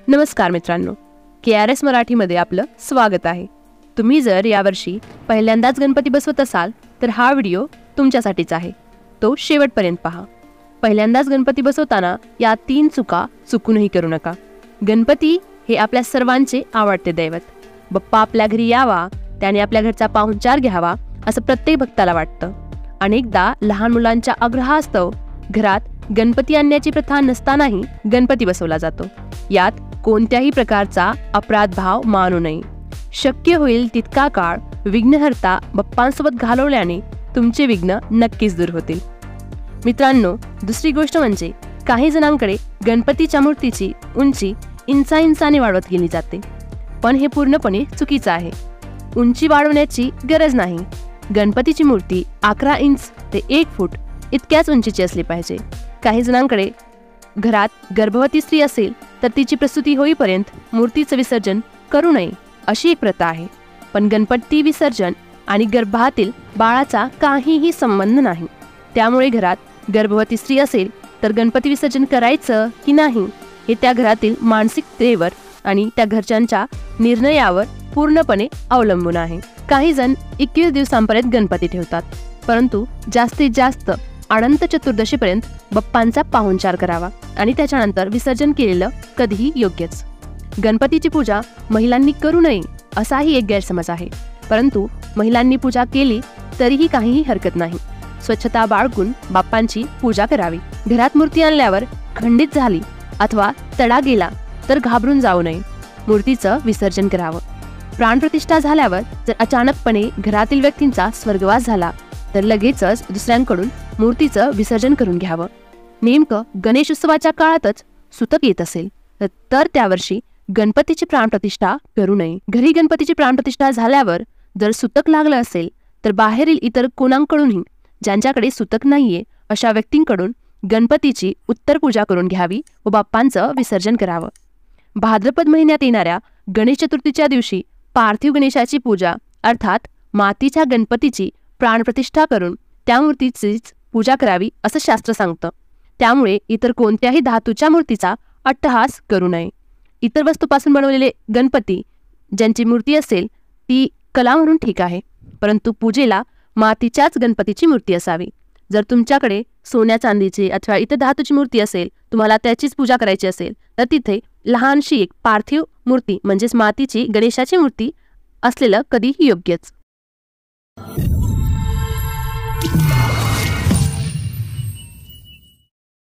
नमस्कार मित्रांनो, KRS मराठीमध्ये आपलं स्वागत आहे. तुम्ही जर यावर्षी पहिल्यांदाच गणपती बसवत असाल तर हा व्हिडिओ तुमच्यासाठीच आहे. तो शेवटपर्यंत पहा. पहिल्यांदाच गणपती बसवताना या 3 चुका चुकूनही करू नका. गणपती हे आपल्या सर्वांचे आवडते दैवत. बाप्पा आपल्या घरी यावा, त्याने आपल्या घरचा पाहुणचार घ्यावा असं प्रत्येक भक्ताला वाटतं. अनेकदा लहान मुलांच्या आग्रहास्तव घरात गणपती आणण्याची प्रथा नसतानाही गणपती बसवला जातो. यात कोणत्याही प्रकारचा अपराध भाव मानू नये. शक्य होईल तितका काळ विघ्नहर्ता बाप्पांसोबत घालवल्याने तुमचे विघ्न नक्कीच दूर होतील. मित्रांनो, दुसरी गोष्ट म्हणजे काही जणांकडे गणपतीच्या मूर्तीची उंची इंचाने वाढवत गेली जाते, पण हे पूर्णपणे चुकीचं आहे. उंची वाढवण्याची गरज नाही. गणपतीची मूर्ती 11 इंच ते 1 फूट इतक्याच उंचीची असली पाहिजे. काही जणांकडे घरात गर्भवती स्त्री असेल तर तिची प्रसूती होईपर्यंत मूर्तीचं विसर्जन करू नये अशी एक प्रथा आहे. पण गणपती विसर्जन आणि गर्भातील बाळाचा काहीही संबंध नाही. त्यामुळे घरात गर्भवती स्त्री असेल तर गणपती विसर्जन करायचं की नाही हे त्या घरातील मानसिकतेवर आणि त्या घरच्यांच्या निर्णयावर पूर्णपणे अवलंबून आहे. काही जण 21 दिवसांपर्यंत गणपती ठेवतात, परंतु जास्तीत जास्त अनंत चतुर्दशीपर्यंत बाप्पांचा पाहुणचार करावा आणि त्याच्यानंतर विसर्जन केलेलं कधीही योग्यच. गणपतीची पूजा महिलांनी करू नये असाही एक गैरसमज आहे, परंतु महिलांनी पूजा केली तरीही काहीही हरकत नाही. स्वच्छता बाळगून बाप्पांची पूजा करावी. घरात मूर्ती आणल्यावर खंडित झाली अथवा तडा गेला तर घाबरून जाऊ नये. मूर्तीचं विसर्जन करावं. प्राणप्रतिष्ठा झाल्यावर जर अचानकपणे घरातील व्यक्तींचा स्वर्गवास झाला तर लगेचच दुसऱ्यांकडून मूर्तीचं विसर्जन करून घ्यावं. नेमकं गणेश उत्सवाच्या काळातच सुतक येत असेल तर त्यावर्षी गणपतीची प्राणप्रतिष्ठा करू नये. घरी गणपतीची प्राणप्रतिष्ठा झाल्यावर जर सुतक लागलं असेल तर बाहेरील इतर कोणाकडूनही ज्यांच्याकडे सुतक नाहीये अशा व्यक्तींकडून गणपतीची उत्तर पूजा करून घ्यावी व बाप्पांचं विसर्जन करावं. भाद्रपद महिन्यात येणाऱ्या गणेश चतुर्थीच्या दिवशी पार्थिव गणेशाची पूजा अर्थात मातीच्या गणपतीची प्राणप्रतिष्ठा करून त्या मूर्तीचीच पूजा करावी असं शास्त्र सांगतं. त्यामुळे इतर कोणत्याही धातूच्या मूर्तीचा अट्टहास करू नये. इतर वस्तूपासून बनवलेले गणपती ज्यांची मूर्ती असेल ती कला म्हणून ठीक आहे, परंतु पूजेला मातीच्याच गणपतीची मूर्ती असावी. जर तुमच्याकडे सोन्या चांदीची अथवा इतर धातूची मूर्ती असेल, तुम्हाला त्याचीच पूजा करायची असेल तर तिथे लहानशी एक पार्थिव मूर्ती म्हणजेच मातीची गणेशाची मूर्ती असलेलं कधीही योग्यच.